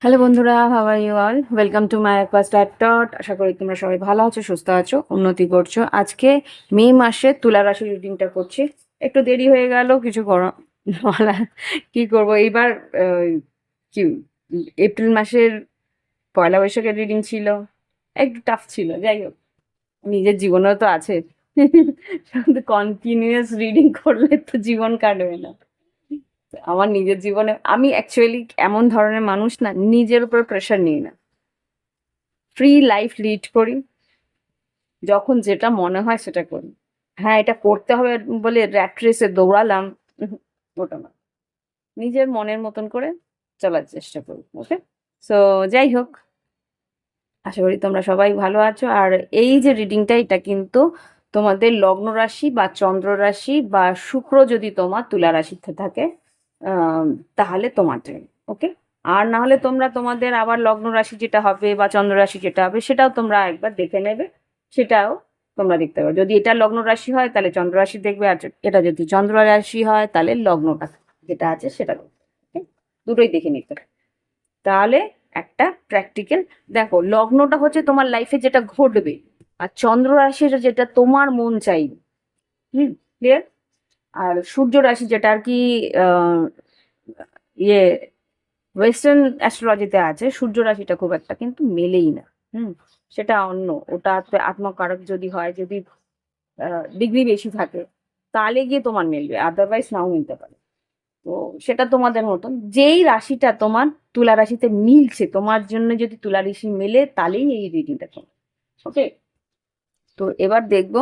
Hello বন্ধুরা, how are you all? Welcome to my first tot. আশা করি তোমরা সবাই ভালো আছো, সুস্থ আছো, উন্নতি করছো। আজকে মে মাসে তুলা রাশি রিডিংটা করছি। একটু দেরি হয়ে গেল, কিছু বলা কি করব এইবার। কি এপ্রিল মাসের পয়লা বৈশাখের রিডিং ছিল, একটু টাফ ছিল। যাই হোক, নিজের জীবনেও তো আছে। শুধু কন্টিনিউয়াস রিডিং করলে তো জীবন কাটবে না। আমার নিজের জীবনে আমি অ্যাকচুয়ালি এমন ধরনের মানুষ না, নিজের উপর প্রেশার নিই না, ফ্রি লাইফ লিড করি, যখন যেটা মনে হয় সেটা করি। হ্যাঁ, এটা করতে হবে বলে র্যাট রেসে দৌড়ালাম, ওটা না। নিজের মনের মতন করে চলার চেষ্টা করি। ওকে, সো যাই হোক, আশা করি তোমরা সবাই ভালো আছো। আর এই যে রিডিংটা, এটা কিন্তু তোমাদের লগ্ন রাশি বা চন্দ্র রাশি বা শুক্র যদি তোমার তুলা রাশিতে থাকে, তাহলে তোমার জন্য। ওকে, আর না হলে তোমরা তোমাদের আবার লগ্ন রাশি যেটা হবে বা চন্দ্র রাশি যেটা হবে সেটাও তোমরা একবার দেখে নেবে, সেটাও তোমরা দেখতে পাবে। যদি এটা লগ্ন রাশি হয় তাহলে চন্দ্র রাশি দেখবে, আর এটা যদি চন্দ্র রাশি হয় তাহলে লগ্নটা যেটা আছে সেটা দেখবে। ওকে, দুটোই দেখে নিতে হবে। তাহলে একটা প্র্যাকটিক্যাল দেখো, লগ্নটা হচ্ছে তোমার লাইফে যেটা ঘটবে, আর চন্দ্র রাশির যেটা তোমার মন চাইবে। ক্লিয়ার? আর সূর্য রাশি যেটা আর কি ইয়ে ওয়েস্টার্ন অ্যাস্ট্রোলজিতে আছে, সূর্য রাশিটা খুব একটা কিন্তু মেলেই না। হুম, সেটা অন্য, ওটা আত্মকারক যদি হয়, যদি ডিগ্রি বেশি থাকে তাহলে গিয়ে তোমার মিলবে, আদারওয়াইজ নাও মিলতে পারে। তো সেটা তোমাদের মতন, যেই রাশিটা তোমার তুলা রাশিতে মিলছে, তোমার জন্য যদি তুলা রাশি মেলে তাহলেই এই রিডিংটা তোমার। ওকে, তো এবার দেখবো,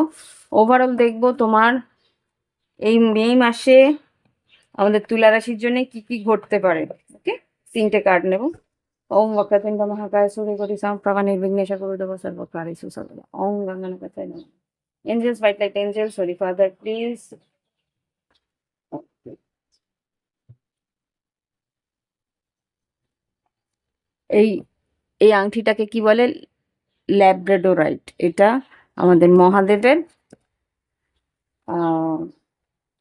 ওভারঅল দেখবো তোমার এই মে মাসে আমাদের তুলা রাশির জন্য কি কি ঘটতে পারে। ওকে, তিনটে কার্ড নেব। ওম বক্রতুণ্ড মহাকায় সূর্যকোটি সমপ্রভা নির্বিঘ্নেশ কুরু দেব সর্বকার্যেষু সর্বদা। ওম গঙ্গনাপতায় নমঃ। Angels, white light angels, Hari father please. এই এই আংটিটাকে কি বলে? ল্যাব্রাডোরাইট। এটা আমাদের মহাদেবের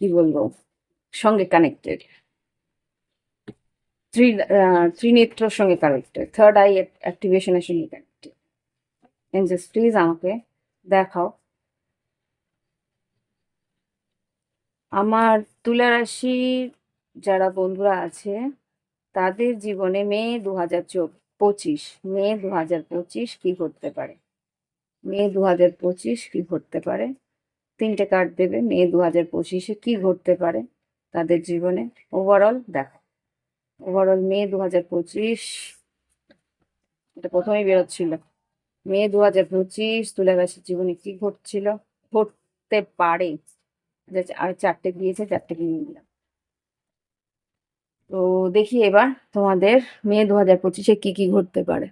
কি বলবো, সঙ্গে কানেক্টেড, ত্রিনেত্রর সঙ্গে কানেক্টেড, থার্ড আই অ্যাক্টিভেশনের সঙ্গে কানেক্টেড। এঞ্জেলস প্লিজ আমাকে দেখাও আমার তুলা রাশির যারা বন্ধুরা আছে তাদের জীবনে মে 2025, মে 2025 কি ঘটতে পারে। মে 2025 কি ঘটতে পারে? তিনটে কার্ড দেবে। মে 2025 কি ঘটতে পারে তাদের জীবনে, ওভারঅল দেখো। ওভারঅল মে 2025, এটা প্রথমেই বেরোচ্ছিল। মে 2025 তুলা রাশির জীবনে কি ঘটতে পারে। আর চারটে দিয়েছে, চারটে নিয়ে নিলাম। তো দেখি এবার তোমাদের মে 2025 কি কি ঘটতে পারে।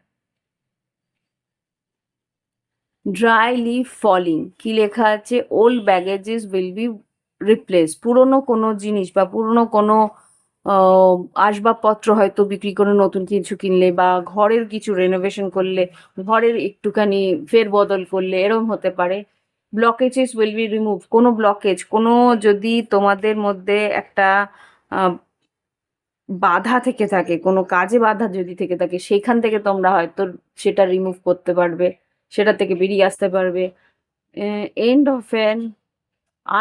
ড্রাই লিফ ফলিং, কি লেখা আছে? Old baggages will be replace. পুরনো কোনো জিনিস বা পুরনো কোনো আসবাবপত্র হয়তো বিক্রি করে নতুন কিছু কিনলে, বা ঘরের কিছু রেনোভেশন করলে, ঘরের একটুখানি ফেরবদল করলে, এরম হতে পারে। ব্লকেজেস উইল বি রিমুভ, কোনো ব্লকেজ, কোনো যদি তোমাদের মধ্যে একটা বাধা থেকে থাকে, কোনো কাজে বাধা যদি থেকে থাকে, সেখান থেকে তোমরা হয়তো সেটা রিমুভ করতে পারবে, সেটা থেকে বেরিয়ে আসতে পারবে। End of an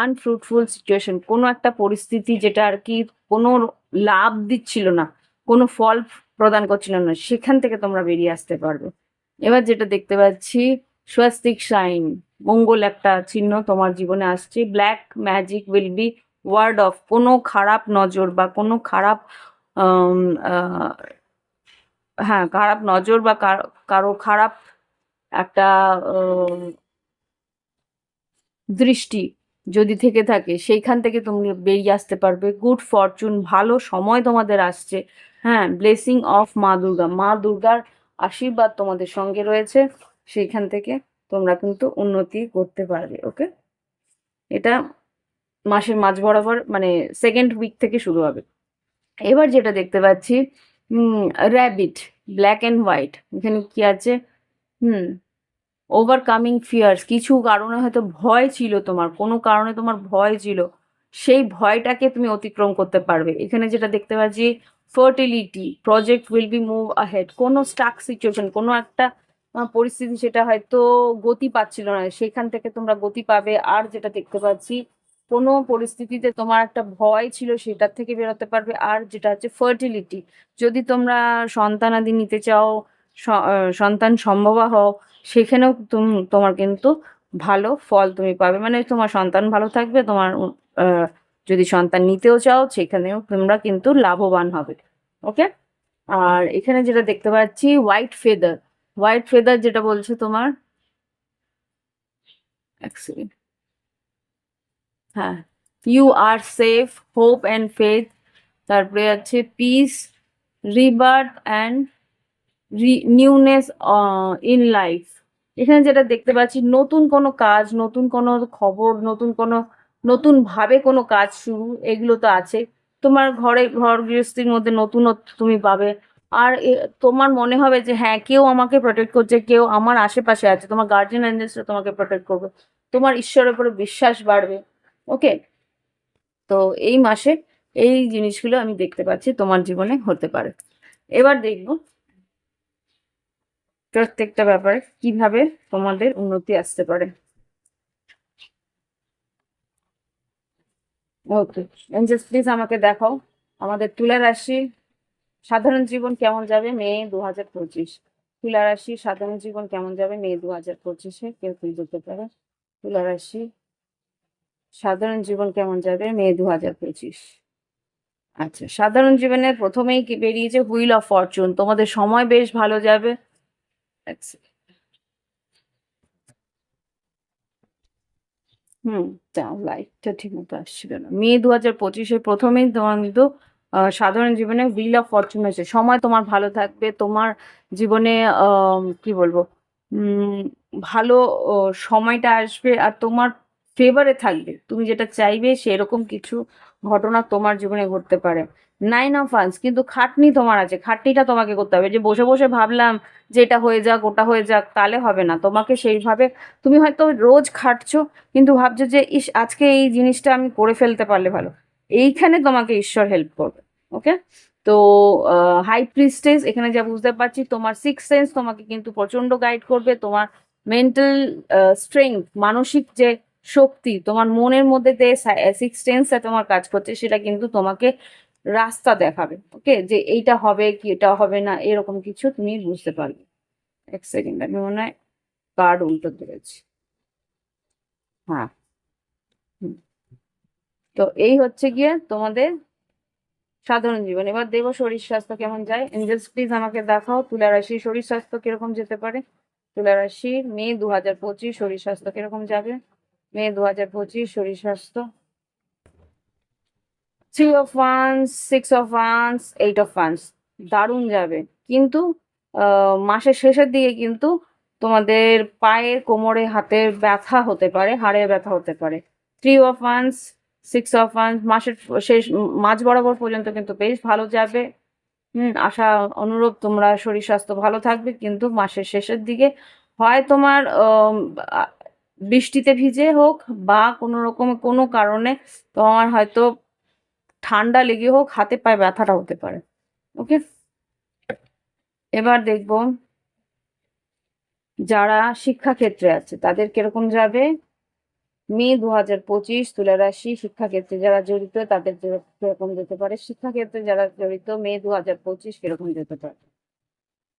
unfruitful situation, কোনো একটা পরিস্থিতি যেটা আর কি কোনো লাভ দিচ্ছিল না, কোনো ফল প্রদান করছিল না, সেখান থেকে তোমরা বেরিয়ে আসতে পারবে। এবার যেটা দেখতে পাচ্ছি, স্বস্তিক সাইন, মঙ্গল একটা চিহ্ন তোমার জীবনে আসছে। Black magic will be ward off, কোনো খারাপ নজর বা কোনো খারাপ আম, আহ, হ্যাঁ, খারাপ নজর বা কারো খারাপ একটা দৃষ্টি যদি থেকে থাকে, সেইখান থেকে তুমি বেরিয়ে আসতে পারবে। গুড ফরচুন, ভালো সময় তোমাদের আসছে। হ্যাঁ, ব্লেসিং অফ মা দুর্গা, মা দুর্গার আশীর্বাদ তোমাদের সঙ্গে রয়েছে, সেইখান থেকে তোমরা কিন্তু উন্নতি করতে পারবে। ওকে, এটা মাসের মাঝ বরাবর মানে সেকেন্ড উইক থেকে শুরু হবে। এবার যেটা দেখতে পাচ্ছি, র্যাবিট, ব্ল্যাক অ্যান্ড হোয়াইট, এখানে কি আছে? ওভারকামিং ফিয়ার্স, কিছু কারণে হয়তো ভয় ছিল তোমার, কোনো কারণে তোমার ভয় ছিল, সেই ভয়টাকে তুমি অতিক্রম করতে পারবে। এখানে যেটা দেখতে পাচ্ছি, fertility, project will be move ahead, কোনো স্টাক সিচুয়েশন, কোনো একটা পরিস্থিতি সেটা হয়তো গতি পাচ্ছিল না, সেখান থেকে তোমরা গতি পাবে। আর যেটা দেখতে পাচ্ছি, কোনো পরিস্থিতিতে তোমার একটা ভয় ছিল সেটার থেকে বেরোতে পারবে। আর যেটা হচ্ছে ফার্টিলিটি, যদি তোমরা সন্তানাদি নিতে চাও, সন্তান সম্ভবা হও, সেখানেও তোমার কিন্তু ভালো ফল তুমি পাবে, মানে তোমার সন্তান ভালো থাকবে, তোমার যদি সন্তান নিতেও চাও সেখানেও তোমরা কিন্তু লাভবান হবে। ওকে, আর এখানে যেটা দেখতে পাচ্ছি, হোয়াইট ফেদার, হোয়াইট ফেদার যেটা বলছে তোমার, হ্যাঁ, you are safe, hope and faith, তারপরে আছে peace, rebirth and newness in life. এখানে যেটা দেখতে পাচ্ছি, নতুন কোনো কাজ, নতুন কোনো খবর, নতুন কোনো নতুনভাবে কোনো কাজ শুরু, এগুলো তো আছে। তোমার ঘর গৃহস্থির মধ্যে নতুনত্ব তুমি পাবে। আর তোমার মনে হবে যে হ্যাঁ, কেউ আমাকে প্রোটেক্ট করছে, কেউ আমার আশেপাশে আছে, তোমার গার্জিয়ান এঞ্জেলসরা তোমাকে প্রোটেক্ট করবে, তোমার ঈশ্বরের উপরে বিশ্বাস বাড়বে। ওকে, তো এই মাসে এই জিনিসগুলো আমি দেখতে পাচ্ছি তোমার জীবনে হতে পারে। এবার দেখবো প্রত্যেকটা ব্যাপারে কিভাবে তোমাদের উন্নতি আসতে পারে। ওকে, এঞ্জেলস প্লিজ আমাকে দেখাও আমাদের তুলা রাশি সাধারণ জীবন কেমন যাবে মে 2025। তুলা রাশি সাধারণ জীবন কেমন যাবে মে 2025-এ, কেউ তুই যেতে পারে। তুলা রাশি সাধারণ জীবন কেমন যাবে মে 2025। আচ্ছা, সাধারণ জীবনের প্রথমেই কি বেরিয়েছে, হুইল অফ ফরচুন, তোমাদের সময় বেশ ভালো যাবে। হুম, লাইটটা ঠিক মতো আসছিল না। মে 2025-এ প্রথমেই তোমার কিন্তু সাধারণ জীবনে হুইল অফ ফরচুন হয়েছে, সময় তোমার ভালো থাকবে, তোমার জীবনে কি বলবো, উম ভালো সময়টা আসবে, আর তোমার ফেভারে থাকবে, তুমি যেটা চাইবে সেরকম কিছু ঘটনা তোমার জীবনে ঘটতে পারে। 9 অফ ওয়ান্স, কিন্তু খাটনি তোমার আছে, খাটনিটা তোমাকে করতে হবে। যে বসে বসে ভাবলাম যে এটা হয়ে যাক ওটা হয়ে যাক, তাহলে হবে না, তোমাকে সেইভাবে, তুমি হয়তো রোজ খাটছো কিন্তু ভাবছো যে ইস আজকে এই জিনিসটা আমি করে ফেলতে পারলে ভালো, এইখানে তোমাকে ঈশ্বর হেল্প করবে। ওকে, তো হাই প্রিস্টেস, এখানে যা বুঝতে পারছি, তোমার সিক্স সেন্স তোমাকে কিন্তু প্রচন্ড গাইড করবে, তোমার মেন্টাল স্ট্রেংথ, মানসিক যে শক্তি, তোমার মনের মধ্যে যে সিক্স সেন্সটা তোমার কাজ করছে, সেটা কিন্তু তোমাকে রাস্তা দেখাবে। ওকে, যে এইটা হবে কি এটা হবে না, এরকম কিছু তুমি বুঝতে পারবে। এক সেকেন্ড, আমি মনে হয় কার্ড উল্টো ধরেছি। হ্যাঁ, হুম। তো এই হচ্ছে গিয়ে তোমাদের সাধারণ জীবন। এবার দেখো শরীর স্বাস্থ্য কেমন যায়। এঞ্জেলস প্লিজ আমাকে দেখাও তুলা রাশির শরীর স্বাস্থ্য কিরকম যেতে পারে। তুলা রাশির মে 2025 শরীর স্বাস্থ্য কিরকম যাবে মে 2025 শরীর স্বাস্থ্য। 3 of wands, 6 of wands, 8 of wands, দারুণ যাবে। কিন্তু মাসের শেষের দিকে কিন্তু তোমাদের পায়ের কোমরে হাতের ব্যথা হতে পারে, হাড়ের ব্যথা হতে পারে। 3 অফ ওয়ান্স, 6 অফ ওয়ান্স, মাসের শেষ মাঝ বরাবর পর্যন্ত কিন্তু বেশ ভালো যাবে। আশা অনুরূপ তোমরা শরীর স্বাস্থ্য ভালো থাকবে, কিন্তু মাসের শেষের দিকে হয় তোমার বৃষ্টিতে ভিজে হোক বা কোনো রকম কোনো কারণে তোমার হয়তো ঠান্ডা লেগে হোক হাতে পায়ে ব্যথাটা হতে পারে। ওকে, এবার দেখব যারা শিক্ষাক্ষেত্রে আছে তাদের কিরকম যাবে মে 2025। তুলা রাশি শিক্ষাক্ষেত্রে যারা জড়িত তাদের কিরকম যেতে পারে, শিক্ষাক্ষেত্রে যারা জড়িত মে 2025 কিরকম যেতে পারে।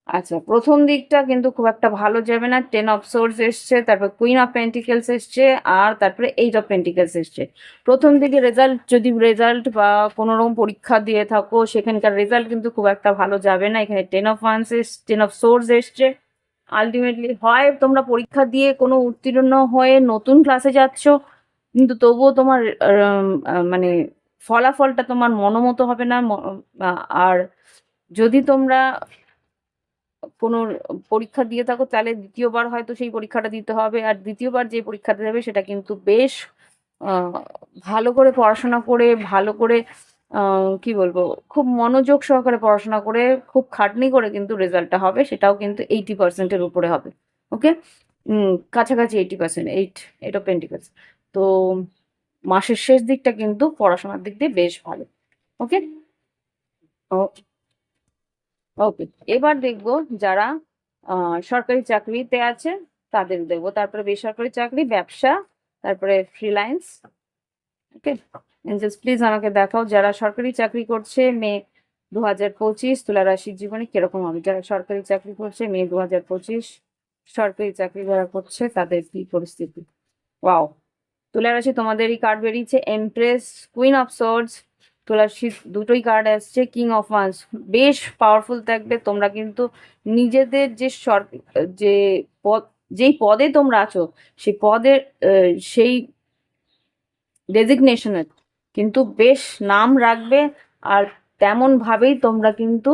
আচ্ছা, প্রথম দিকটা কিন্তু খুব একটা ভালো যাবে না। 10 অফ সোর্স এসছে, তারপর কুইন অফ পেন্টিকেলস এসছে, আর তারপরে 8 অফ পেন্টিকেলস এসছে। প্রথম দিকে রেজাল্ট, যদি রেজাল্ট বা কোনো রকম পরীক্ষা দিয়ে থাকো সেখানকার রেজাল্ট কিন্তু খুব একটা ভালো যাবে না। এখানে 10 অফ সোর্স এসছে। আলটিমেটলি হয় তোমরা পরীক্ষা দিয়ে কোনো উত্তীর্ণ হয়ে নতুন ক্লাসে যাচ্ছ, কিন্তু তবুও তোমার মানে ফলাফলটা তোমার মনোমতো হবে না। আর যদি তোমরা কোনো পরীক্ষা দিয়ে থাকো তাহলে দ্বিতীয়বার হয়তো সেই পরীক্ষাটা দিতে হবে, আর দ্বিতীয়বার যে পরীক্ষাটা দেবে সেটা কিন্তু বেশ ভালো করে পড়াশোনা করে, ভালো করে কি বলবো, খুব মনোযোগ সহকারে পড়াশোনা করে, খুব খাটনি করে কিন্তু রেজাল্টটা হবে, সেটাও কিন্তু 80%-এর উপরে হবে। ওকে, কাছাকাছি 80%, 8 অফ পেন্টিকলস। তো মাসের শেষ দিকটা কিন্তু পড়াশোনার দিক দিয়ে বেশ ভালো। ওকে, ওকে, এবার দেখবো যারা সরকারি চাকরিতে আছে তাদের দেখবো, তারপরে বেসরকারি চাকরি, ব্যবসা, তারপরে ফ্রিল্যান্স। ওকে, এঞ্জেলস প্লিজ আমাকে দেখাও যারা সরকারি চাকরি করছে মে 2025 তুলা রাশির জীবনে কিরকম হবে। যারা সরকারি চাকরি করছে মে 2025, সরকারি চাকরি যারা করছে তাদের কি পরিস্থিতি। ওয়াও, তুলা রাশি তোমাদেরই কার্ড বেরিয়েছে, এমপ্রেস, কুইন অফ সোর্ডস। তুলা রাশি দুটোই কার্ড আসছে, কিং অফ ওয়ান্স। বেশ পাওয়ারফুল থাকবে তোমরা কিন্তু নিজেদের যে পদ, যেই পদে তোমরা আছো সেই পদের সেই ডেজিগনেশনের কিন্তু বেশ নাম রাখবে, আর তেমন ভাবেই তোমরা কিন্তু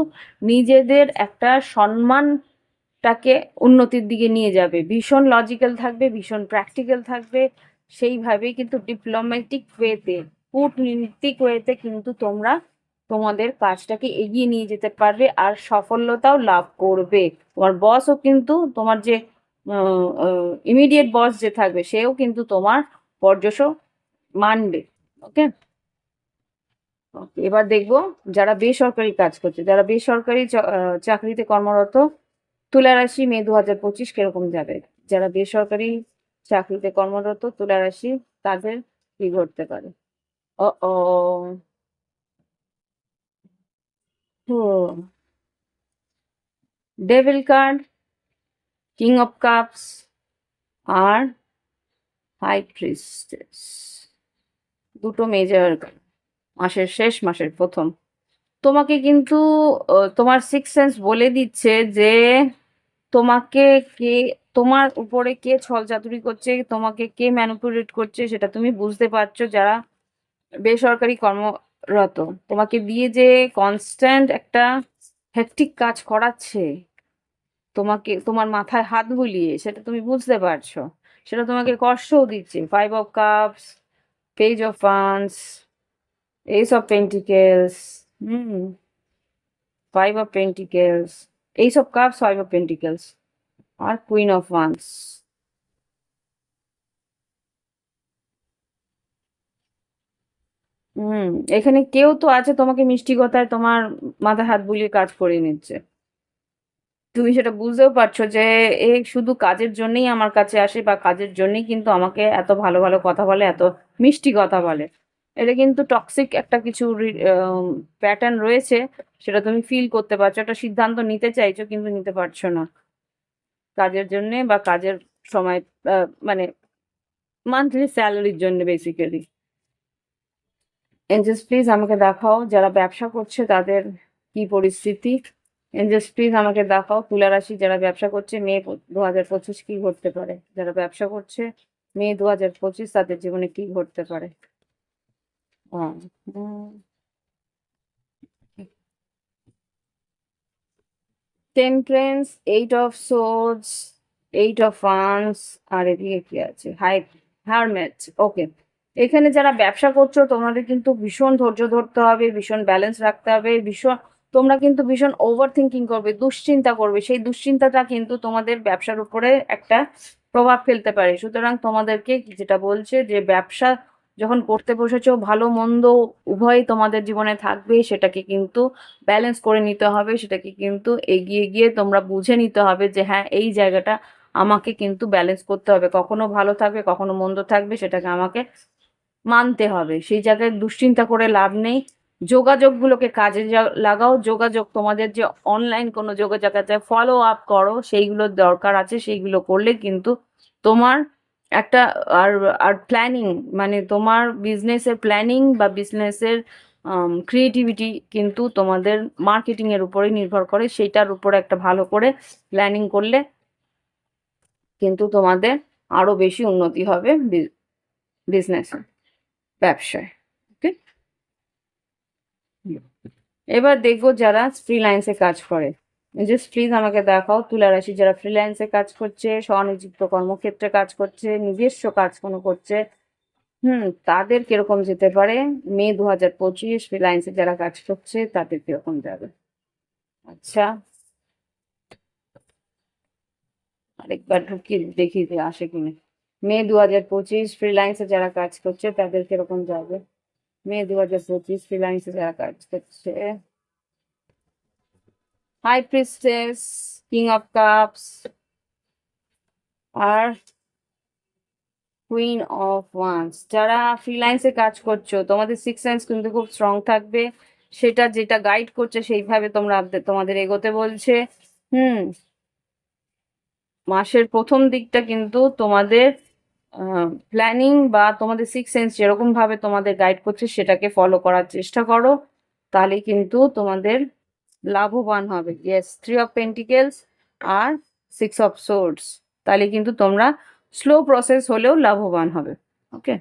নিজেদের একটা সম্মানটাকে উন্নতির দিকে নিয়ে যাবে। ভীষণ লজিক্যাল থাকবে, ভীষণ প্র্যাকটিক্যাল থাকবে, সেইভাবেই কিন্তু ডিপ্লোম্যাটিক ওয়েতে, কূটনীতিক ওয়েতে কিন্তু তোমরা তোমাদের কাজটাকে এগিয়ে নিয়ে যেতে পারবে আর সফলতাও লাভ করবে। তোমার বসও কিন্তু, তোমার যে ইমিডিয়েট বস যে থাকবে সেও কিন্তু তোমার পর্যশ মানবে। ওকে, এবার দেখবো যারা বেসরকারি কাজ করছে, যারা বেসরকারি চাকরিতে কর্মরত, তুলা রাশি মে 2025 কিরকম যাবে। যারা বেসরকারি চাকরিতে কর্মরত তুলা রাশি, তাদের কি ঘটতে পারে। ও ও, devil card, king of cups, আর হাই প্রিস্টেস, দুটো মেজর মাসের শেষ, মাসের প্রথম। তোমাকে কিন্তু তোমার সিক্স সেন্স বলে দিচ্ছে যে তোমাকে কে, তোমার উপরে কে ছলচাতুরি করছে, তোমাকে কে ম্যানিপুলেট করছে সেটা তুমি বুঝতে পারছো। যারা বেসরকারি কর্মরত, তোমাকে দিয়ে যে কনস্ট্যান্ট একটা হেক্টিক কাজ করাচ্ছে, তোমাকে তোমার মাথায় হাত বুলিয়ে, সেটা তুমি বুঝতে পারছো। সেটা তোমাকে কষ্টও দিচ্ছে। 5 of Cups, page of wands, ace of pentacles, 5 of Pentacles, Ace of Cups, 5 of Pentacles, আর কুইন অফ ওয়ান্স। এখানে কেউ তো আছে তোমাকে মিষ্টি কথায় তোমার মাথায় হাত বুলিয়ে কাজ করিয়ে নিচ্ছে। তুমি সেটা বুঝতেও পারছো যে এ শুধু কাজের জন্যই আমার কাছে আসে, বা কাজের জন্যই কিন্তু আমাকে এত ভালো ভালো কথা বলে, এত মিষ্টি কথা বলে। এটা কিন্তু টক্সিক একটা কিছু প্যাটার্ন রয়েছে, সেটা তুমি ফিল করতে পারছো। একটা সিদ্ধান্ত নিতে চাইছো কিন্তু নিতে পারছো না, কাজের জন্যে বা কাজের সময়, মানে মান্থলি স্যালারির জন্য বেসিক্যালি। এঞ্জেলস প্লিজ আমাকে দেখাও যারা ব্যবসা করছে তাদের কি পরিস্থিতি। এঞ্জেলস প্লিজ আমাকে দেখাও তুলা রাশি যারা ব্যবসা করছে মে 2025 কি ঘটতে পারে। যারা ব্যবসা করছে মে 2025 তাদের জীবনে কি ঘটতে পারে। Temperance, 8 of Swords, 8 of Wands, আর এদিকে কি আছে, হারমেট। ওকে, এখানে যারা ব্যবসা করছো তোমাদের কিন্তু ভীষণ ধৈর্য ধরতে হবে, ভীষণ ব্যালেন্স রাখতে হবে, ভীষণ তোমরা কিন্তু ভীষণ ওভার থিঙ্কিং করবে, দুশ্চিন্তা করবে। সেই দুশ্চিন্তাটা কিন্তু তোমাদের ব্যবসার উপরে একটা প্রভাব ফেলতে পারে। সুতরাং তোমাদেরকে যেটা বলছে যে ব্যবসা যখন করতে বসেছো, ভালো মন্দ উভয়ই তোমাদের জীবনে থাকবে, সেটাকে কিন্তু ব্যালেন্স করে নিতে হবে, সেটাকে কিন্তু এগিয়ে গিয়ে তোমরা বুঝে নিতে হবে যে হ্যাঁ এই জায়গাটা আমাকে কিন্তু ব্যালেন্স করতে হবে। কখনো ভালো থাকবে, কখনো মন্দ থাকবে, সেটাকে আমাকে মানতে হবে। সেই জায়গায় দুশ্চিন্তা করে লাভ নেই। যোগাযোগগুলোকে কাজে লাগাও। যোগাযোগ, তোমাদের যে অনলাইন কোনো যোগাযোগ আছে, ফলো আপ করো, সেইগুলোর দরকার আছে। সেইগুলো করলে কিন্তু তোমার একটা, আর আর প্ল্যানিং, মানে তোমার বিজনেসের প্ল্যানিং বা বিজনেসের ক্রিয়েটিভিটি কিন্তু তোমাদের মার্কেটিং এর উপরে নির্ভর করে। সেইটার উপরে একটা ভালো করে প্ল্যানিং করলে কিন্তু তোমাদের আরো বেশি উন্নতি হবে বিজনেসে, ব্যবসায়। ওকে, এবার দেখবো যারা ফ্রিল্যান্সে কাজ করে। জাস্ট প্লিজ আমাকে দেখাও তুলা রাশি যারা ফ্রিল্যান্সে কাজ করছে, স্বনিযুক্ত কর্মক্ষেত্রে কাজ করছে, নিজস্ব কাজ কোনো করছে, তাদের কিরকম যেতে পারে মে 2025, ফ্রিল্যান্সে যারা কাজ করছে তাদের কিরকম যাবে। আচ্ছা, আরেকবার ঢুকি দেখি যে আসে কিনা। মে 2025 ফ্রিল্যান্সে যারা কাজ করছে তাদের কিরকম যাবে। মে 2025 ফ্রিল্যান্সে যারা কাজ করছে। High priestess, king of cups আর কুইন অফ ওয়ান্স। যারা ফ্রিল্যান্সে কাজ করছো তোমাদের সিক্স সেন্স কিন্তু খুব স্ট্রং থাকবে, সেটা যেটা গাইড করছে সেইভাবে তোমরা তোমাদের এগোতে বলছে। হুম মাসের প্রথম দিকটা কিন্তু তোমাদের প্ল্যানিং বা তোমাদের সিক্স সেন্স যেরকম ভাবে তোমাদের গাইড করছে সেটাকে ফলো করার চেষ্টা করো, তাহলে কিন্তু তোমাদের লাভবান হবে। ইয়েস, 3 অফ পেন্টিকেলস আর 6 অফ সোর্ডস, তাহলে কিন্তু তোমরা স্লো প্রসেস হলেও লাভবান হবে। ওকে,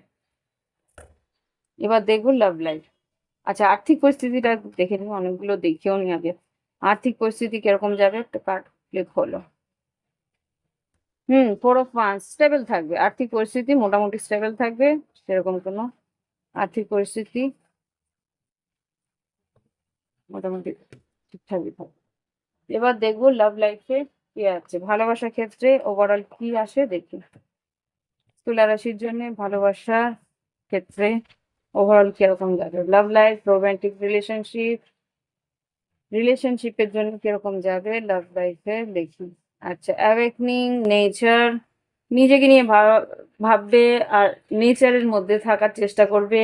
এবার দেখবো লাভ লাইফ। আচ্ছা, আর্থিক পরিস্থিতিটা দেখে নিই, অনেকগুলো দেখেও নি আগে। আর্থিক পরিস্থিতি কিরকম যাবে, একটা কার্ড ক্লিক হলো। 4 অফ ওয়ান্স, স্টেবল থাকবে আর্থিক পরিস্থিতি, মোটামুটি স্টেবল থাকবে, সেরকম কোনো আর্থিক পরিস্থিতি মোটামুটি ঠিকঠাকই থাকবে। এবার দেখবো লাভ লাইফে কি আছে, ভালোবাসার ক্ষেত্রে ওভারঅল কি আসে দেখি। তুলা রাশির জন্য ভালোবাসার ক্ষেত্রে ওভারঅল কিরকম যাবে, লাভ লাইফ, রোমান্টিক রিলেশনশিপের জন্য কিরকম যাবে লাভ লাইফে দেখি। আচ্ছা, অ্যাওয়েকনিং নেচার, নিজেকে নিয়ে ভাববে আর নেচারের মধ্যে থাকার চেষ্টা করবে,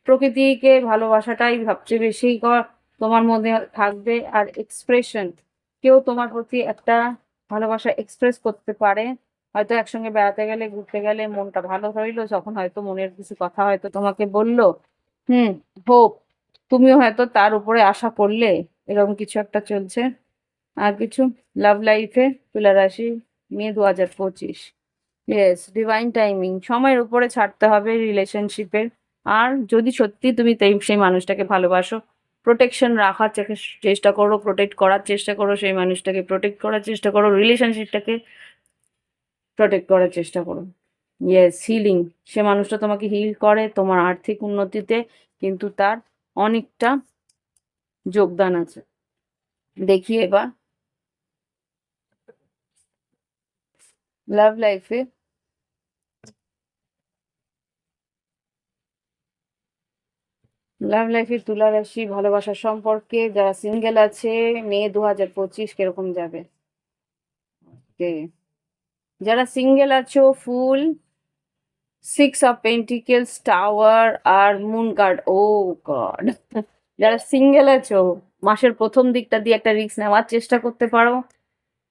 প্রকৃতিকে ভালোবাসাটাই সবচেয়ে বেশি তোমার মধ্যে থাকবে। আর এক্সপ্রেশন, কেউ তোমার প্রতি একটা ভালোবাসা এক্সপ্রেস করতে পারে, হয়তো একসঙ্গে বেড়াতে গেলে ঘুরতে গেলে মনটা ভালো হইলো, যখন হয়তো মনের কিছু কথা হয়তো তোমাকে বললো, হুম হোপ তুমিও হয়তো তার উপরে আশা করলে, এরকম কিছু একটা চলছে। আর কিছু লাভ লাইফে তুলা রাশি মে 2025, ইয়েস ডিভাইন টাইমিং, সময়ের উপরে ছাড়তে হবে রিলেশনশিপের। আর যদি সত্যি তুমি সেই মানুষটাকে ভালোবাসো, প্রোটেকশন রাখার চেষ্টা করো, প্রোটেক্ট করার চেষ্টা করো, সেই মানুষটাকে প্রোটেক্ট করার চেষ্টা করো, রিলেশনশিপটাকে প্রোটেক্ট করার চেষ্টা করো। ইয়েস, হিলিং, সে মানুষটা তোমাকে হিল করে, তোমার আর্থিক উন্নতিতে কিন্তু তার অনেকটা যোগদান আছে। দেখি এবার লাভ লাইফে তুলা রাশি ভালোবাসার সম্পর্কে যারা সিঙ্গেল আছে মে 2025 কিরকম যাবে। ওকে, যারা সিঙ্গেল আছো ফুল, 6 অফ পেন্টিকেলস, টাওয়ার আর মুন কার্ড। ও গড, যারা সিঙ্গেল আছো মাসের প্রথম দিকটা দিয়ে একটা রিস্ক নেওয়ার চেষ্টা করতে পারো,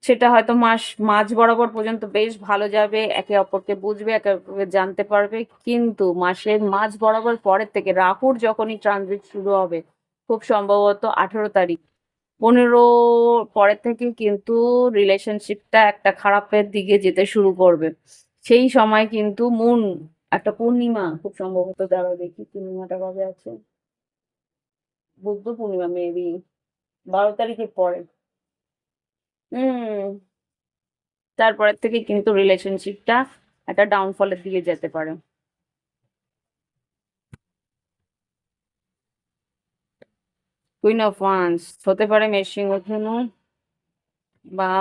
সেটা হয়তো মাঝ বরাবর পর্যন্ত বেশ ভালো যাবে, একে অপরকে বুঝবে, একে অপরকে জানতে পারবে, কিন্তু মাসের মাঝ বরাবর পরের থেকে রাহুর যখনই ট্রানজিট শুরু হবে, খুব সম্ভবত 18 তারিখ, 15 পরের থেকে কিন্তু রিলেশনশিপটা একটা খারাপের দিকে যেতে শুরু করবে। সেই সময় কিন্তু মুন, একটা পূর্ণিমা খুব সম্ভবত, দাঁড়াও দেখি পূর্ণিমাটা কবে আছে, বুদ্ধ পূর্ণিমা মেবি 12 তারিখের পরে। হুম তারপরের থেকে কিন্তু রিলেশনশিপটা একটা ডাউনফলের দিকে যেতে পারে। কুইন অফ ওয়ান্স হতে পারে মেষিং ধনু বা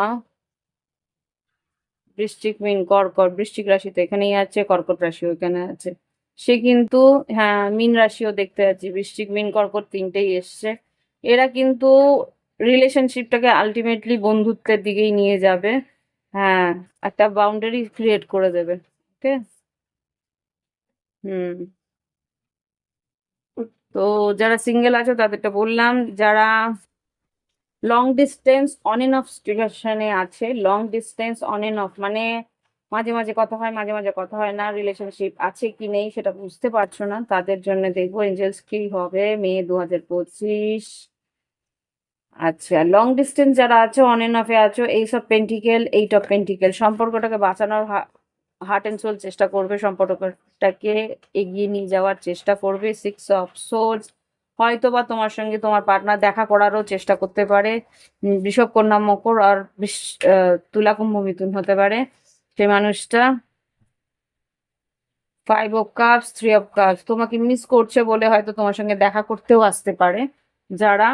বৃশ্চিক, মিন কর্কট, বৃশ্চিক রাশি তো এখানেই আছে, কর্কট রাশিও এখানে আছে, সে কিন্তু, হ্যাঁ মিন রাশিও দেখতে পাচ্ছি, বৃশ্চিক মিন কর্কট তিনটেই এসছে। এরা কিন্তু রিলেশনশিপটাকে আলটিমেটলি বন্ধুত্বের দিকেই নিয়ে যাবে। হ্যাঁ, একটা বাউন্ডারি ক্রিয়েট করে দেবে। ওকে, হুম তো যারা সিঙ্গেল আছে তাদেরটা বললাম, যারা long distance on end of সিচুয়েশনে আছে, long distance on end of মানে মাঝে মাঝে কথা হয়, মাঝে মাঝে কথা হয় না, রিলেশনশিপ আছে কি নেই সেটা বুঝতে পারছো না, তাদের জন্য দেখবো এঞ্জেলস কি হবে মে 2025। আচ্ছা, লং ডিস্টেন্স যারা আছো, অন এন্ড অফে আছো, 8 অফ পেন্টিকেল, 8 অফ পেন্টিকেল, সম্পর্কটাকে বাঁচানোর হার্ট অ্যান্ড সোল চেষ্টা করবে, সম্পর্কটাকে এগিয়ে নিয়ে যাওয়ার চেষ্টা করবে। 6 অফ সোর্স, হয়তো বা তোমার সঙ্গে তোমার পার্টনার দেখা করারও চেষ্টা করতে পারে। বৃষভ, কন্যা, মকর আর তুলা, কুম্ভ, মিথুন হতে পারে সেই মানুষটা। 5 of Cups, 3 of Cups, তোমাকে মিস করছে বলে হয়তো তোমার সঙ্গে দেখা করতেও আসতে পারে। যারা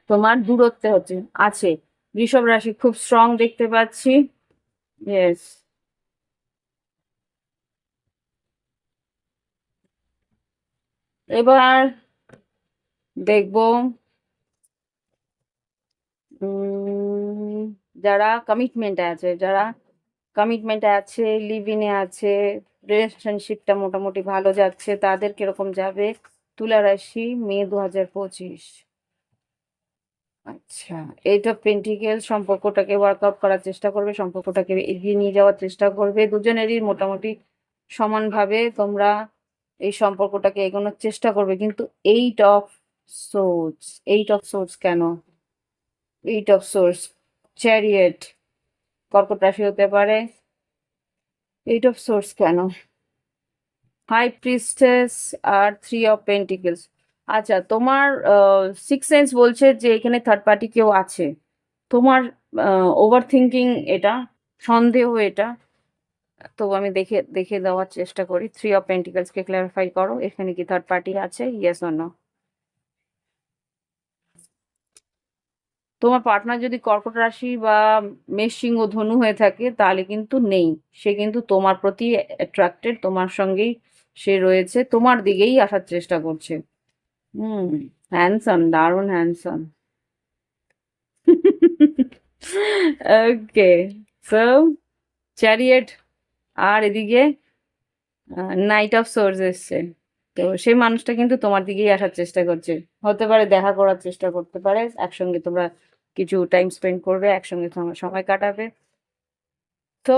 তোমার দূরত্বে আছে, বৃষভ রাশি খুব স্ট্রং দেখতে পাচ্ছি। ইয়েস। এবার দেখবো যারা কমিটমেন্টে আছে, লিভ ইনে আছে, রিলেশনশিপটা মোটামুটি ভালো যাচ্ছে, তাদের কিরকম যাবে তুলা রাশি মে 2025। আচ্ছা, 8 of Pentacles, সম্পর্কটাকে ওয়ার্কআউট করার চেষ্টা করবে, সম্পর্কটাকে এগিয়ে নিয়ে যাওয়ার চেষ্টা করবে। দুজনেরই মোটামুটি সমানভাবে তোমরা এই সম্পর্কটাকে এগোনোর চেষ্টা করবে। কিন্তু 8 of Swords, 8 of Swords কেন? 8 of Swords, চ্যারিয়েট, কর্কট রাশি হতে পারে। 8 of Swords কেন? হাই প্রিস্টেস আর 3 of Pentacles। আচ্ছা, তোমার সিক্স সেন্স বলছে যে এখানে থার্ড পার্টি কেউ আছে। তোমার ওভার থিঙ্কিং এটা, সন্দেহ এটা। তো আমি দেখে দেখে দেওয়ার চেষ্টা করি। 3 of Pentacles-কে ক্ল্যারিফাই করো, এখানে কি থার্ড পার্টি আছে? Yes or no? তোমার পার্টনার যদি কর্কট রাশি বা মেষ, সিংহ, ধনু হয়ে থাকে তাহলে কিন্তু নেই। সে কিন্তু তোমার প্রতি অ্যাট্রাক্টেড, তোমার সঙ্গেই সে রয়েছে, তোমার দিকেই আসার চেষ্টা করছে। হ্যান্ডসাম, দারুণ হ্যান্ডসাম। ওকে, সো চ্যারিয়েট আর এদিকে নাইট অফ সোর্স এসছে। তো সেই মানুষটা কিন্তু তোমার দিকেই আসার চেষ্টা করছে। হতে পারে দেখা করার চেষ্টা করতে পারে, একসঙ্গে তোমরা কিছু টাইম স্পেন্ড করবে, একসঙ্গে তোমরা সময় কাটাবে। তো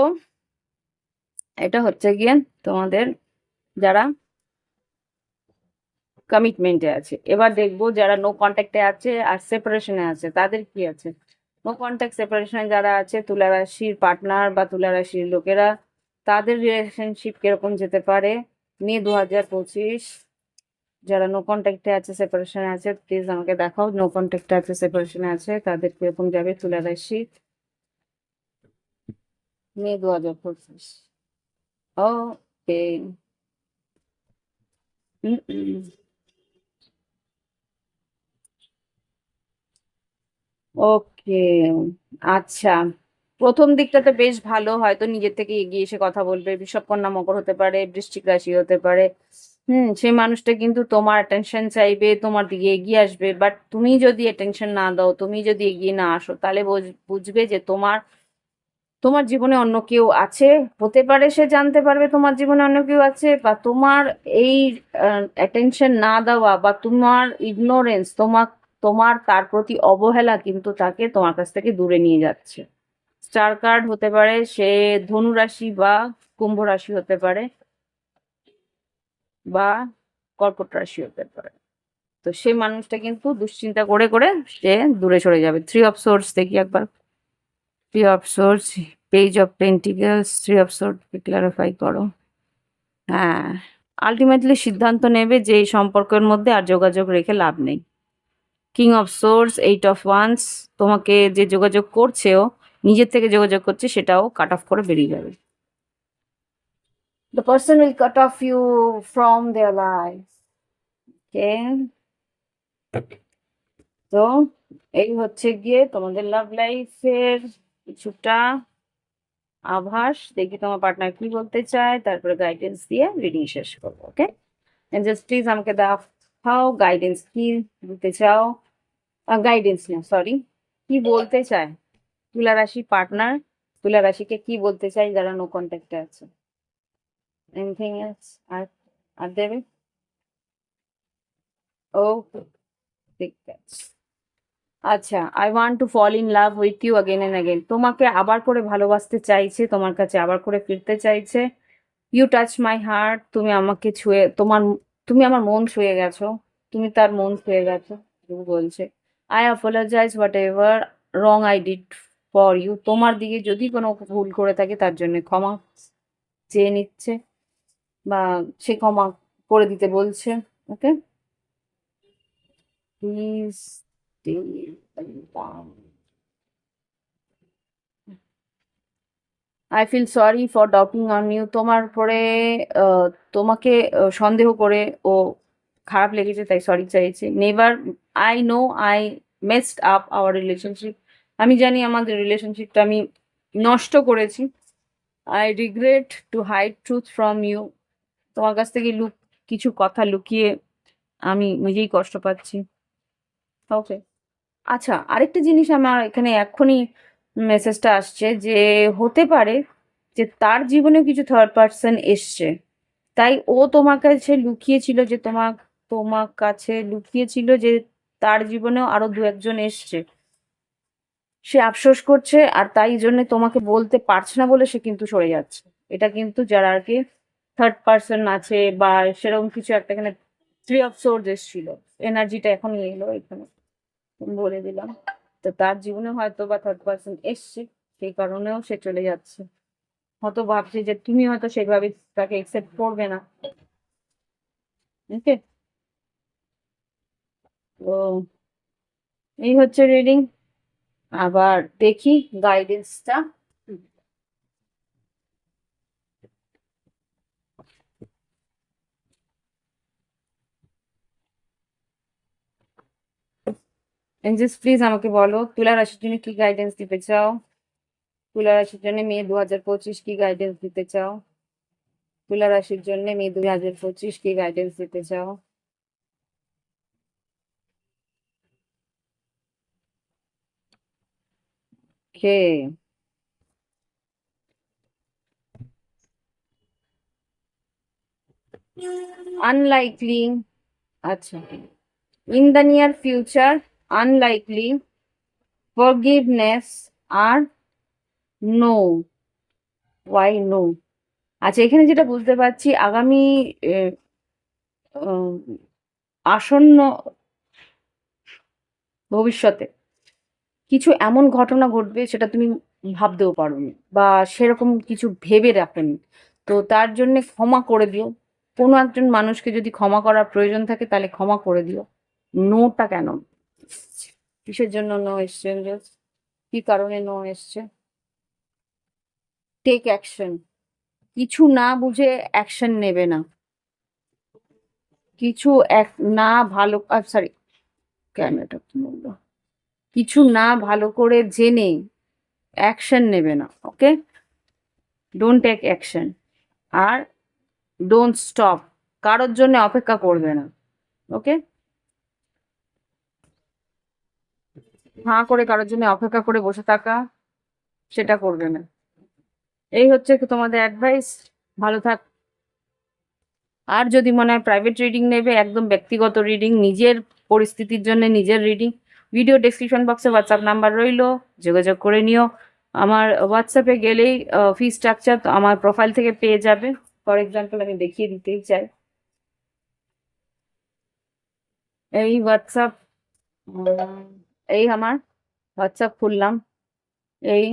এটা হচ্ছে গিয়ে তোমাদের যারা কমিটমেন্টে আছে। এবার দেখবো যারা নো কন্ট্যাক্টে আছে আর সেপারেশনে আছে, তাদের কি আছে। নো কন্ট্যাক্ট সেপারেশনে যারা আছে, তুলা রাশির পার্টনার বা তুলা রাশির লোকেরা, তাদের রিলেশনশিপ কিরকম যেতে পারে মে 2025। যারা নো কন্ট্যাক্টে আছে, সেপারেশনে আছে, প্লিজ আমাকে দেখাও। নো কন্ট্যাক্টে আছে, সেপারেশনে আছে, তাদের কিরকম যাবে তুলা রাশি মে 2025। ওকে। ওকে, আচ্ছা। প্রথম দিকটাতে বেশ ভালো, হয়তো নিজের থেকে এগিয়ে এসে কথা বলবে। বৃষভ, কন্যা, মকর হতে পারে, বৃশ্চিক রাশি হতে পারে। সেই মানুষটা কিন্তু তোমার অ্যাটেনশন চাইবে, তোমার দিকে এগিয়ে আসবে। বাট তুমি যদি অ্যাটেনশন না দাও, তুমি যদি এগিয়ে না আসো, তাহলে বুঝবে যে তোমার তোমার জীবনে অন্য কেউ আছে। হতে পারে সে জানতে পারবে তোমার জীবনে অন্য কেউ আছে, বা তোমার এই অ্যাটেনশন না দেওয়া বা তোমার ইগনোরেন্স, তোমার তার প্রতি অবহেলা কিন্তু তাকে তোমার কাছ থেকে দূরে নিয়ে যাচ্ছে। স্টার কার্ড হতে পারে, সে ধনু রাশি বা কুম্ভ রাশি হতে পারে, বা কর্কট রাশি হতে পারে। তো সেই মানুষটা কিন্তু দুশ্চিন্তা করে করে সে দূরে সরে যাবে। 3 of Swords দেখি একবার। 3 of Swords, page of pentacles, 3 of Swords-কে ক্লারিফাই করো। হ্যাঁ, আলটিমেটলি সিদ্ধান্ত নেবে যে এই সম্পর্কের মধ্যে আর যোগাযোগ রেখে লাভ নেই। King of Swords, 8 of Wands, তোমাকে যে যোগাযোগ করছেও, নিজের থেকে যোগাযোগ করছে, সেটাও কাট অফ করে বেরিয়ে যাবে। The person will cut off you from their life. Okay? তো এই হচ্ছে গিয়ে তোমাদের লাভ লাইফের কিছুটা আভাস। দেখি তোমার পার্টনার কি বলতে চায়, তারপরে গাইডেন্স দিয়ে রিডিং শেষ করবো। ওকে, জাস্ট প্লিজ আমাকে দেখাও গাইডেন্স কি দিতে চাও। গাইডেন্স না, সরি, কি বলতে চায় তুলা রাশি পার্টনার, তুলা রাশিকে কি বলতে চাই যারা নো কন্ট্যাক্টে আছে। এনিথিং এলস আর আর দেবে? ওকে, ঠিক আছে। আচ্ছা, I want to fall in love with you again and again. তোমাকে আবার করে ভালোবাসতে চাইছে, তোমার কাছে আবার করে ফিরতে চাইছে। ইউ টাচ মাই হার্ট, তুমি আমাকে ছুঁয়ে তুমি আমার মন ছুঁয়ে গেছো, তুমি তার মন ছুঁয়ে গেছো। এটুকু বলছে। I apologise whatever wrong I did for you, তোমার দিকে যদি কোনো ভুল করে থাকে তার জন্য ক্ষমা চেয়ে নিচ্ছে, বা সে ক্ষমা করে দিতে বলছে। Okay, Please stay calm. I feel sorry for doubting on you. তোমার পরে তোমাকে সন্দেহ করে ও খারাপ লেগেছে, তাই সরি চাইছে। Never, I know I messed up our relationship. আমি জানি আমাদের রিলেশনশিপটা আমি নষ্ট করেছি। I regret to hide truth from you. তোমার কাছ থেকে কিছু কথা লুকিয়ে আমি নিজেই কষ্ট পাচ্ছি। ওকে, আচ্ছা, আরেকটা জিনিস আমার এখানে এক্ষুনি মেসেজটা আসছে যে হতে পারে যে তার জীবনে কিছু থার্ড পার্সন এসছে, তাই ও তোমার কাছে লুকিয়েছিল যে তোমার কাছে লুকিয়েছিল যে তার জীবনেও আরো দু একজন এসছে। সে আফসোস করছে আর তাই জন্য তোমাকে বলতে পারছে না বলে সে কিন্তু সরে যাচ্ছে। এটা কিন্তু যারা আর কি থার্ড পার্সন আছে বা সেরকম কিছু একটা, এখানে থ্রি অফ সোর্স এসেছিল, এনার্জিটা এখন এলো এখানে, বলে দিলাম। তো তার জীবনে হয়তো বা থার্ড পার্সন এসছে, সেই কারণেও সে চলে যাচ্ছে। হয়তো ভাবছে যে তুমি হয়তো সেভাবে তাকে একসেপ্ট করবে না। ওকে, তো এই হচ্ছে রিডিং। আবার দেখি গাইডেন্সটা। এঞ্জেলস প্লিজ আমাকে বলো তুলা রাশির জন্য কি গাইডেন্স দিতে চাও। তুলা রাশির জন্য মে 2025 কি গাইডেন্স দিতে চাও। তুলা রাশির জন্য মে 2025 কি গাইডেন্স দিতে চাও। কে আনলাইকলি, আচ্ছা, in the near future, unlikely, forgiveness আর নো। Why no? আচ্ছা, এখানে যেটা বুঝতে পারছি আগামী আহ, উম, আসন্ন ভবিষ্যতে কিছু এমন ঘটনা ঘটবে সেটা তুমি ভাবতেও পারোনি বা সেরকম কিছু ভেবে রাখোনি। তো তার জন্য ক্ষমা করে দিও। কোনো একজন মানুষকে যদি ক্ষমা করার প্রয়োজন থাকে তাহলে ক্ষমা করে দিও। নোটা কেন, কিসের জন্য নো এসছে? কি কারণে নো এসছে? Take action. কিছু না বুঝে অ্যাকশন নেবে না। কিছু এক না ভালো, সরি, কেন এটা কি বলবো, কিছু না ভালো করে জেনে অ্যাকশন নেবে না। Okay, don't take action. আর ডোন্ট স্টপ, কারোর জন্য অপেক্ষা করবে না। ওকে, হাঁ করে কারোর জন্য অপেক্ষা করে বসে থাকা, সেটা করবে না। এই হচ্ছে তোমাদের অ্যাডভাইস। ভালো থাক। আর যদি মনে হয় প্রাইভেট রিডিং নেবে, একদম ব্যক্তিগত রিডিং, নিজের পরিস্থিতির জন্য নিজের রিডিং, ভিডিও ডেসক্রিপশন বক্সে হোয়াটসঅ্যাপ নাম্বার রইলো, যোগাযোগ করে নিও। আমার হোয়াটসঅ্যাপে গেলেই ফি স্ট্রাকচার আমার প্রোফাইল থেকে পেয়ে যাবে। ফর এক্সাম্পল আমি দেখিয়ে দিতেই চাই, এই হোয়াটসঅ্যাপ, এই আমার হোয়াটসঅ্যাপ খুললাম, এই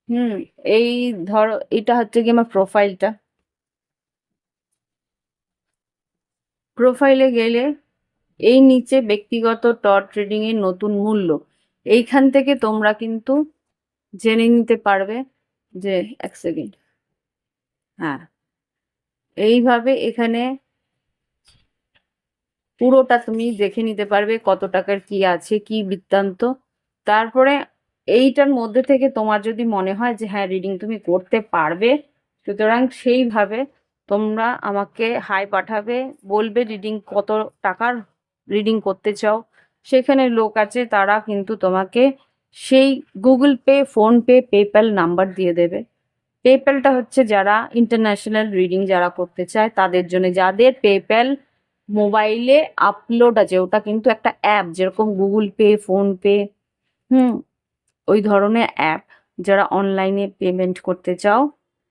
হুম, এই ধরো এটা হচ্ছে কি আমার প্রোফাইলটা। প্রোফাইলে গেলে এই নিচে ব্যক্তিগত টট রিডিং এর নতুন মূল্য, এইখান থেকে তোমরা কিন্তু জেনে নিতে পারবে যে, এক সেকেন্ড, হ্যাঁ, এইভাবে এখানে পুরোটা তুমি দেখে নিতে পারবে কত টাকার কি আছে কি বৃত্তান্ত। তারপরে এইটার মধ্যে থেকে তোমার যদি মনে হয় যে হ্যাঁ রিডিং তুমি করতে পারবে, সুতরাং সেইভাবে তোমরা আমাকে হাই পাঠাবে, বলবে রিডিং কত টাকার রিডিং করতে চাও। সেখানে লোক আছে, তারা কিন্তু তোমাকে সেই Google pay, PhonePe, PayPal number দিয়ে দেবে। পেপ্যালটা হচ্ছে যারা ইন্টারন্যাশনাল রিডিং যারা করতে চায় তাদের জন্য, যাদের পেপ্যাল মোবাইলে আপলোড আছে, ওটা কিন্তু একটা অ্যাপ, যেরকম গুগল পে, ফোন পে, হুম, ওই ধরনের অ্যাপ। যারা অনলাইনে পেমেন্ট করতে চাও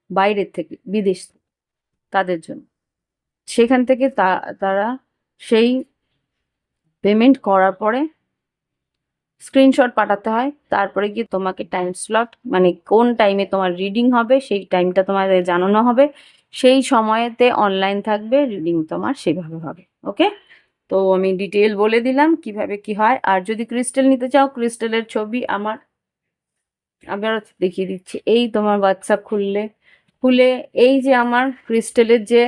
বাইরের থেকে, বিদেশ থেকে, তাদের জন্য সেখান থেকে তারা সেই পেমেন্ট করার পরে স্ক্রিনশট পাঠাতে হয়, তারপরে গিয়ে তোমাকে টাইম স্লট, মানে কোন টাইমে তোমার রিডিং হবে সেই টাইমটা তোমাদের জানানো হবে, সেই সময়েতে অনলাইন থাকবে, রিডিং তোমার সেভাবে হবে। ওকে, তো আমি ডিটেল বলে দিলাম কিভাবে কি হয়। আর যদি ক্রিস্টাল নিতে চাও, ক্রিস্টালের ছবি আবার দেখিয়ে দিচ্ছি। এই তোমার হোয়াটসঅ্যাপ খুলে এই যে আমার ক্রিস্টালের যে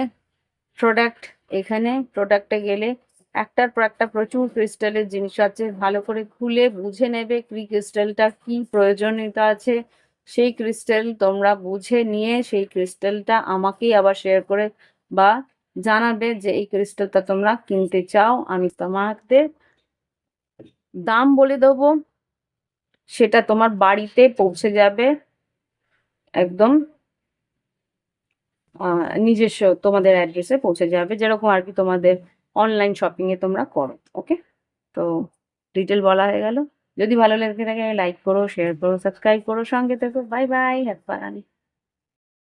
প্রোডাক্ট, এখানে প্রোডাক্টে গেলে একটার পর একটা প্রচুর ক্রিস্টালের জিনিস আছে। ভালো করে খুলে বুঝে নেবে কি ক্রিস্টালটা কি প্রয়োজনীয়তা আছে। সেই ক্রিস্টাল তোমরা বুঝে নিয়ে সেই ক্রিস্টালটা আমাকেই আবার শেয়ার করে বা জানাবে যে এই ক্রিস্টালটা তোমরা কিনতে চাও, আমি তোমাদের দাম বলে দেবো, সেটা তোমার বাড়িতে পৌঁছে যাবে একদম নিজস্ব তোমাদের অ্যাড্রেসে পৌঁছে যাবে, যেরকম আর কি তোমাদের অনলাইন শপিং এ তোমরা করো। ওকে, তো ডিটেল বলা হয়ে গেল। যদি ভালো লেগে থাকে লাইক করো, শেয়ার করো, সাবস্ক্রাইব করো, সঙ্গে থেকো। Bye bye, have fun.